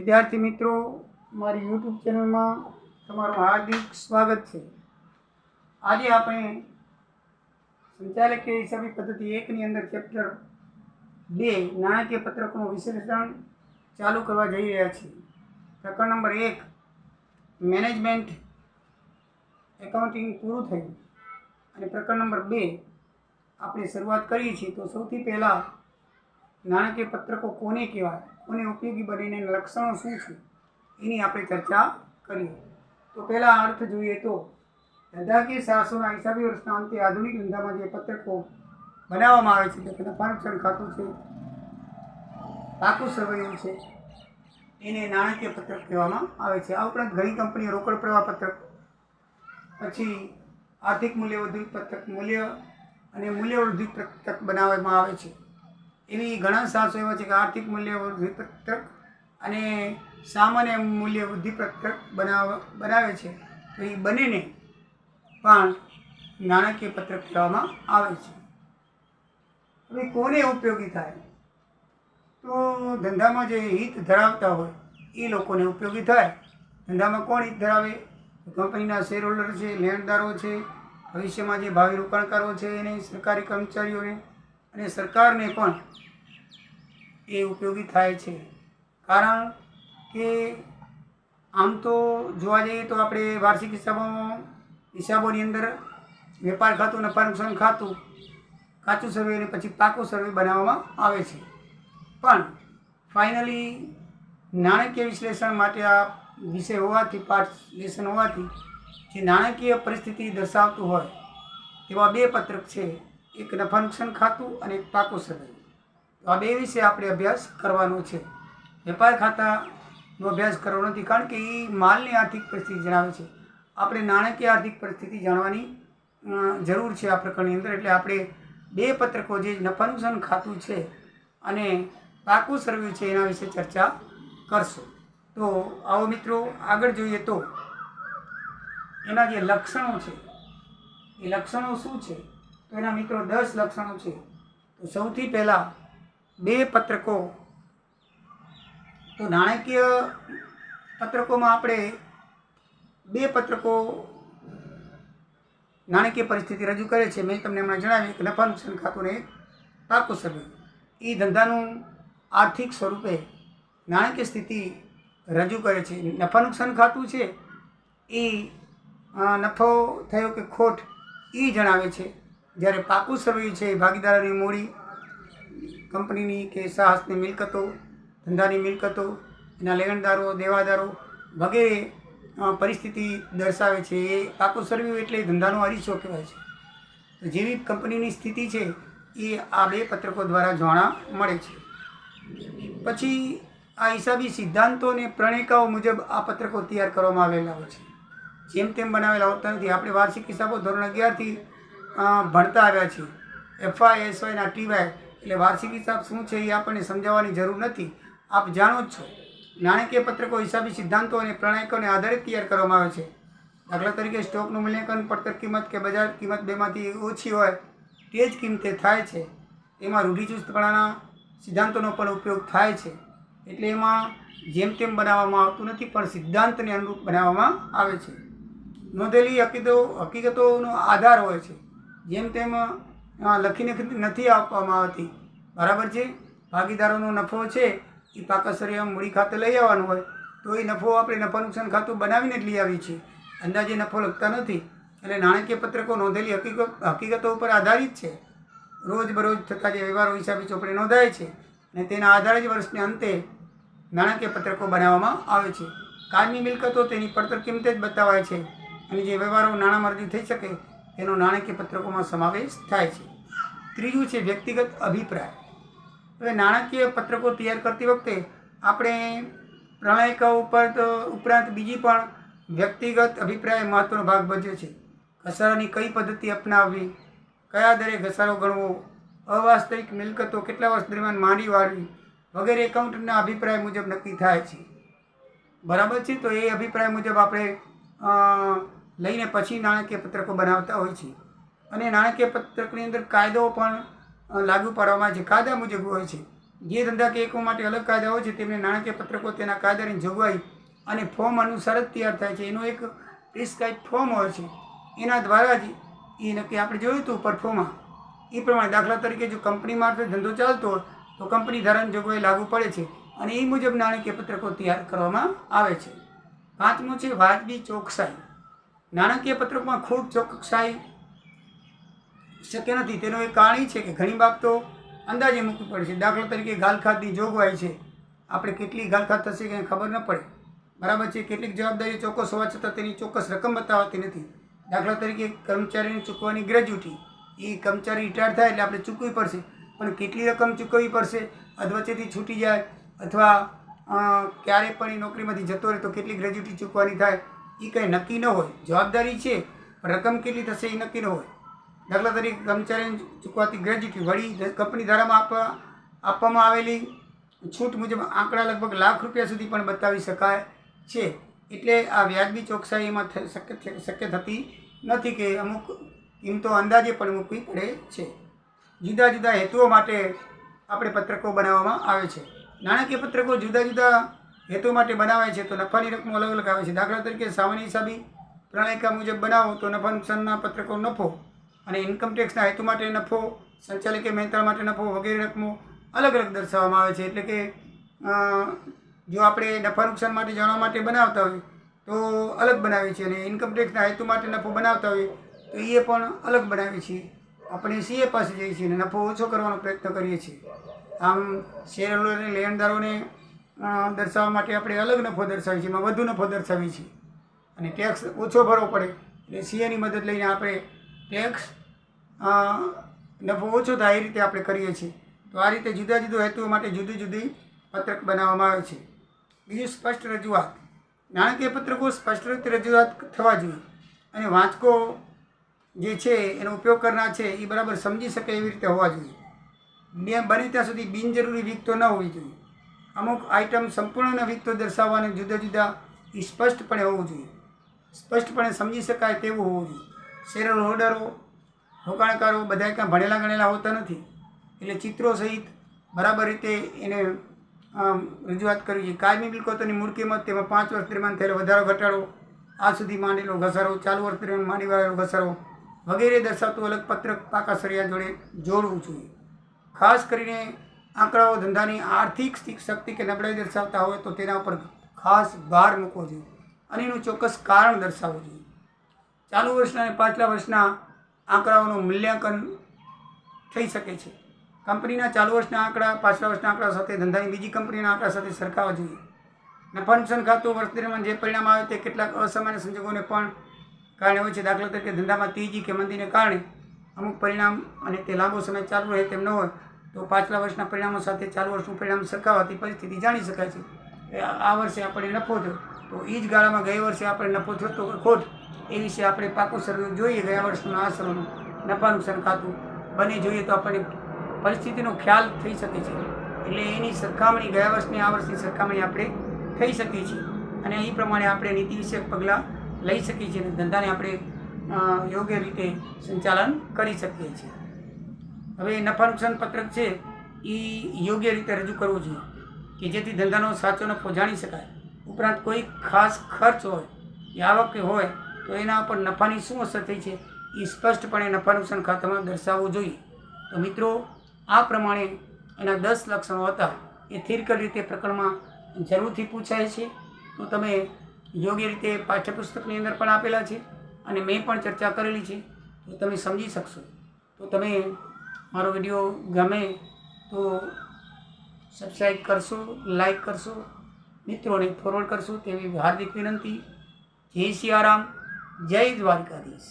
વિદ્યાર્થી મિત્રો, મારી યુટ્યુબ ચેનલમાં તમારું હાર્દિક સ્વાગત છે। આજે આપણે સંચાલકીય હિસાબી પદ્ધતિ 1ની અંદર ચેપ્ટર 2 નાણાકીય પત્રકોનું વિશ્લેષણ ચાલુ કરવા જઈ રહ્યા છીએ। પ્રકરણ નંબર 1 મેનેજમેન્ટ એકાઉન્ટિંગ પૂરું થયું અને પ્રકરણ નંબર 2 આપણે શરૂઆત કરીએ છીએ। તો સૌથી પહેલાં નાણાકીય પત્રકો કોને કહેવાય, કોને ઉપયોગી બનીને લક્ષણો શું છે એની આપણે ચર્ચા કરીએ। તો પહેલાં અર્થ જોઈએ તો ધંધાકીય સાહસોના હિસાબી વર્ષના અંતે આધુનિક ધંધામાં જે પત્રકો બનાવવામાં આવે છે, કે નફા નુકસાન ખાતું છે, પાકું સરવૈયું છે, એને નાણાકીય પત્રક કહેવામાં આવે છે। આ ઉપરાંત ઘણી કંપનીઓ રોકડ પ્રવાહ પત્રક, પછી આર્થિક મૂલ્યવૃદ્ધિ પત્રક, મૂલ્ય અને મૂલ્યવૃદ્ધિ પત્રક બનાવવામાં આવે છે। એવી ઘણા સાહસો એવા છે કે આર્થિક મૂલ્યવૃદ્ધિ પત્રક અને સામાન્ય મૂલ્યવૃદ્ધિ પત્રક બનાવે છે। તો એ બંનેને પણ નાણાકીય પત્રક કહેવામાં આવે છે। હવે કોને ઉપયોગી થાય? તો ધંધામાં જે હિત ધરાવતા હોય એ લોકોને ઉપયોગી થાય। ધંધામાં કોણ હિત ધરાવે? કંપનીના શેર હોલ્ડર છે, લેણદારો છે, ભવિષ્યમાં જે ભાવિ રોકાણકારો છે એને, સરકારી કર્મચારીઓને અને સરકારને પણ એ ઉપયોગી થાય છે। કારણ કે આમ તો જોવા જઈએ તો આપણે વાર્ષિક હિસાબોની અંદર વેપાર ખાતું, નફા નુકસાન ખાતું, કાચું સર્વે અને પછી પાકું સર્વે બનાવવામાં આવે છે। પણ ફાઇનલી નાણાકીય વિશ્લેષણ માટે આ વિષય હોવાથી, પાઠ લેસન હોવાથી, જે નાણાકીય પરિસ્થિતિ દર્શાવતું હોય એવા બે પત્રક છે, એક નફા નુકસાન ખાતું અને એક પાકું સર્વે। તો આ બે વિશે આપણે અભ્યાસ કરવાનો છે। વેપાર ખાતાનો અભ્યાસ કરવાનો નથી, કારણ કે એ માલની આર્થિક પરિસ્થિતિ જણાવે છે। આપણે નાણાકીય આર્થિક પરિસ્થિતિ જાણવાની જરૂર છે આ પ્રકરણની અંદર। એટલે આપણે બે પત્રકો, જે નફા નુકસાન ખાતું છે અને પાકું સર્વે છે, એના વિશે ચર્ચા કરશું। તો આવો મિત્રો આગળ જોઈએ તો એના જે લક્ષણો છે એ લક્ષણો શું છે? તો એના મિત્રો 10 લક્ષણો છે। તો સૌથી પહેલાં બે પત્રકો, તો નાણાકીય પત્રકોમાં આપણે બે પત્રકો નાણાકીય પરિસ્થિતિ રજૂ કરે છે। મેં તમને હમણાં જણાવ્યું કે નફા નુકસાન ખાતું ને પાકું સર્વે, એ ધંધાનું આર્થિક સ્વરૂપે નાણાકીય સ્થિતિ રજૂ કરે છે। નફા નુકસાન ખાતું છે એ નફો થયો કે ખોટ એ જણાવે છે, જ્યારે પાકું સર્વે છે એ ભાગીદારોની મૂડી, કંપનીની કે સાહસની મિલકતો, ધંધાની મિલકતો, એના લેણદારો, દેવાદારો વગેરે પરિસ્થિતિ દર્શાવે છે। એ પાકું સર્વે એટલે ધંધાનો અરીસો કહેવાય છે। તો જેવી કંપનીની સ્થિતિ છે એ આ બે પત્રકો દ્વારા જાણવા મળે છે। પછી આ હિસાબી સિદ્ધાંતો અને પ્રણેકાઓ મુજબ આ પત્રકો તૈયાર કરવામાં આવેલા હોય છે। જેમ તેમ બનાવેલા હોતા નથી। આપણે વાર્ષિક હિસાબો ધોરણ 11થી ભણતા આવ્યા છીએ। FI, SY ના TY એટલે વાર્ષિક હિસાબ શું છે એ આપણને સમજાવવાની જરૂર નથી, આપ જાણો જ છો। નાણાકીય પત્રકો હિસાબી સિદ્ધાંતો અને પ્રણયકોને આધારે તૈયાર કરવામાં આવે છે। દાખલા તરીકે સ્ટોકનું મૂલ્યાંકન પડતર કિંમત કે બજાર કિંમત બેમાંથી ઓછી હોય તે જ કિંમતે થાય છે। એમાં રૂઢિચુસ્તપણાના સિદ્ધાંતોનો પણ ઉપયોગ થાય છે। એટલે એમાં જેમ તેમ બનાવવામાં આવતું નથી, પણ સિદ્ધાંતને અનુરૂપ બનાવવામાં આવે છે। નોંધેલી હકીકતોનો આધાર હોય છે, જેમ તેમ લખીને નથી આપવામાં આવતી, બરાબર છે। ભાગીદારોનો નફો છે એ પાકા સર્વેમાં મૂડી ખાતે લઈ આવવાનું હોય તો એ નફો આપણે નફા નુકસાન ખાતું બનાવીને જ લઈ આવીએ છીએ, અંદાજે નફો લખતા નથી। એટલે નાણાકીય પત્રકો નોંધેલી હકીકતો ઉપર આધારિત છે। રોજબરોજ થતા જે વ્યવહારો હિસાબી ચોપડે નોંધાય છે અને તેના આધારે જ વર્ષના અંતે નાણાકીય પત્રકો બનાવવામાં આવે છે। કાયમી મિલકતો તેની પડતર કિંમતે જ બતાવાય છે અને જે વ્યવહારો નાણાંમાં રજૂ થઈ શકે તેનો નાણાકીય પત્રકોમાં સમાવેશ થાય છે। ત્રીજું છે વ્યક્તિગત અભિપ્રાય। હવે નાણાકીય પત્રકો તૈયાર કરતી વખતે આપણે પ્રણયકો ઉપરાંત બીજી પણ વ્યક્તિગત અભિપ્રાય મહત્વનો ભાગ ભજવે છે। ઘસારાની કઈ પદ્ધતિ અપનાવવી, કયા દરે ઘસારો ગણવો, અવાસ્તવિક મિલકતો કેટલા વર્ષ દરમિયાન માંડી વાળવી વગેરે એકાઉન્ટના અભિપ્રાય મુજબ નક્કી થાય છે, બરાબર છે। તો એ અભિપ્રાય મુજબ આપણે લઈને પછી નાણાકીય પત્રકો બનાવતા હોય છે। અને નાણાકીય પત્રકની અંદર કાયદો પણ લાગુ પાડવામાં આવે છે, કાયદા મુજબ હોય છે। જે ધંધાકીય એકમો માટે અલગ કાયદા હોય છે તેમને નાણાકીય પત્રકો તેના કાયદાની જોગવાઈ અને ફોર્મ અનુસાર જ તૈયાર થાય છે. એનો એક પ્રિસ્ક્રાઇબ ફોર્મ હોય છે, એના દ્વારા જ એ નક્કી આપણે જોયું હતું પરફોર્મમાં એ પ્રમાણે. દાખલા તરીકે જો કંપની મારફતે ધંધો ચાલતો હોય તો કંપની ધારાની જોગવાઈ લાગુ પડે છે અને એ મુજબ નાણાકીય પત્રકો તૈયાર કરવામાં આવે છે. 5મું છે વાજબી ચોકસાઈ. નાણાકીય પત્રકમાં ખૂબ ચોકસાઈ શક્ય નથી. તેનું એક કારણ છે કે ઘણી બાબતો અંદાજે મૂકવી પડે છે. દાખલા તરીકે ગાલખાતની જોગવાઈ છે, આપણે કેટલી ગાલખાત થશે કંઈ ખબર ન પડે, બરાબર છે. કેટલીક જવાબદારી ચોક્કસ હોવા છતાં તેની ચોક્કસ રકમ બતાવતી નથી. દાખલા તરીકે કર્મચારીને ચૂકવવાની ગ્રેજ્યુટી, એ કર્મચારી રિટાયર થાય એટલે આપણે ચૂકવવી પડશે, પણ કેટલી રકમ ચૂકવવી પડશે, અધવચ્ચેથી છૂટી જાય અથવા ક્યારે પણ એ નોકરીમાંથી જતો રહે તો કેટલી ગ્રેજ્યુટી ચૂકવવાની થાય એ કંઈ નક્કી ન હોય. જવાબદારી છે પણ રકમ કેટલી થશે એ નક્કી ન હોય. દાખલા તરીકે કર્મચારીને ચૂકવાતી ગ્રેજ્યુટી વળી કંપની ધારામાં આપવામાં આવેલી છૂટ મુજબ આંકડા લગભગ લાખ રૂપિયા સુધી પણ બતાવી શકાય છે. એટલે આ વ્યાજબી ચોકસાઈ એમાં શક્ય થતી નથી કે અમુક કિંમતો અંદાજે પણ મૂકવી પડે છે. જુદા જુદા હેતુઓ માટે આપણે પત્રકો બનાવવામાં આવે છે. નાણાકીય પત્રકો જુદા જુદા હેતુઓ માટે બનાવાય છે તો નફાની રકમો અલગ અલગ આવે છે. દાખલા તરીકે સામાન્ય હિસાબી પ્રણાલિકા મુજબ બનાવો તો નફા નુકસાનના પત્રકો નફો અને ઇન્કમટેક્સના હેતુ માટે નફો, સંચાલકીય મહેનતાણા માટે નફો વગેરે રકમો અલગ અલગ દર્શાવવામાં આવે છે. એટલે કે જો આપણે નફા નુકસાન માટે જાણવા માટે બનાવતા હોય તો અલગ બનાવીએ છીએ અને ઇન્કમટેક્સના હેતુ માટે નફો બનાવતા હોય તો એ પણ અલગ બનાવીએ છીએ. આપણે સીએ પાસે જઈએ છીએ અને નફો ઓછો કરવાનો પ્રયત્ન કરીએ છીએ. આમ શેર હોલ્ડરને લેણદારોને દર્શાવવા માટે આપણે અલગ નફો દર્શાવીએ છીએ, એમાં વધુ નફો દર્શાવીએ છીએ અને ટેક્સ ઓછો ભરવો પડે એટલે સીએની મદદ લઈને આપણે ટેક્સ નફો ઓછો થાય એ રીતે આપણે કરીએ છીએ. તો આ રીતે જુદા જુદા હેતુઓ માટે જુદી જુદી પત્રક બનાવવામાં આવે છે. બીજું સ્પષ્ટ રજૂઆત. નાણાકીય પત્રકો સ્પષ્ટ રીતે રજૂઆત થવા જોઈએ અને વાંચકો જે છે એનો ઉપયોગ કરનાર છે એ બરાબર સમજી શકે એવી રીતે હોવા જોઈએ. બને ત્યાં સુધી બિનજરૂરી વિગતો ન હોવી જોઈએ. અમુક આઇટમ સંપૂર્ણ વિગતો દર્શાવવાને જુદા જુદા એ સ્પષ્ટપણે હોવું જોઈએ, સ્પષ્ટપણે સમજી શકાય તેવું હોવું જોઈએ. શેર હોલ્ડરો, રોકાણકારો બધા કાંઈ ભણેલા ગણેલા હોતા નથી એટલે ચિત્રો સહિત બરાબર રીતે એને રજૂઆત કરવી જોઈએ. કાયમી મિલકતોની મૂળ કિંમત, તેમાં 5 વર્ષ દરમિયાન થયેલો વધારો ઘટાડો, આ સુધી માંડેલો ઘસારો, ચાલુ વર્ષ દરમિયાન માંડી વાળેલો ઘસારો વગેરે દર્શાવતું અલગ પત્રક પાકા સળિયા જોડે જોડવું જોઈએ. ખાસ કરીને આંકડાઓ ધંધાની આર્થિક શક્તિ કે નબળાઈ દર્શાવતા હોય તો તેના ઉપર ખાસ ભાર મૂકવો જોઈએ અને એનું ચોક્કસ કારણ દર્શાવવું જોઈએ. ચાલુ વર્ષના અને પાછલા વર્ષના આંકડાઓનું મૂલ્યાંકન થઈ શકે છે. કંપનીના ચાલુ વર્ષના આંકડા પાછલા વર્ષના આંકડા સાથે ધંધાની બીજી કંપનીના આંકડા સાથે સરખાવવા જોઈએ. નફા નુકસાન ખાતું વર્ષ દરમિયાન જે પરિણામ આવે તે કેટલાક અસામાન્ય સંજોગોને પણ કારણે હોય છે. દાખલા તરીકે ધંધામાં તેજી કે મંદીને કારણે અમુક પરિણામ અને તે લાંબો સમય ચાલુ રહે તેમ ન હોય તો પાછલા વર્ષના પરિણામો સાથે ચાલુ વર્ષનું પરિણામ સરખાવવાથી પરિસ્થિતિ જાણી શકાય છે. આ વર્ષે આપણે નફો થયો તો એ જ ગાળામાં ગયે વર્ષે આપણે નફો થયો તો ખોટ એ વિશે આપણે પાકું સર્વે જોઈએ. ગયા વર્ષનું આ સર્વેનું નફા નુકસાન ખાતું બને જોઈએ તો આપણને પરિસ્થિતિનો ખ્યાલ થઈ શકે છે. એટલે એની સરખામણી ગયા વર્ષની આ વર્ષની સરખામણી આપણે થઈ શકીએ છીએ અને એ પ્રમાણે આપણે નીતિ વિષયક પગલાં લઈ શકીએ છીએ અને ધંધાને આપણે યોગ્ય રીતે સંચાલન કરી શકીએ છીએ. હવે નફા નુકસાન પત્રક છે એ યોગ્ય રીતે રજૂ કરવું જોઈએ કે જેથી ધંધાનો સાચો નફો જાણી શકાય. ઉપરાંત કોઈ ખાસ ખર્ચ હોય કે આવક હોય તો એના ઉપર નફાની શું અસર થઈ છે એ સ્પષ્ટપણે નફા નુકસાન ખાતામાં દર્શાવવું જોઈએ. તો મિત્રો આ પ્રમાણે એના 10 લક્ષણો હતા એ થિયરિકલ રીતે પ્રકરણમાં જરૂરથી પૂછાય છે. તો તમે યોગ્ય રીતે પાઠ્યપુસ્તકની અંદર પણ આપેલા છે અને મેં પણ ચર્ચા કરેલી છે તો તમે સમજી શકશો. તો તમે મારો વિડીયો ગમે તો સબસ્ક્રાઈબ કરશો, લાઈક કરશો, મિત્રોને ફોરવર્ડ કરશો તેવી હાર્દિક વિનંતી. જય સિયારામ, જય દ્વારકાધીશ.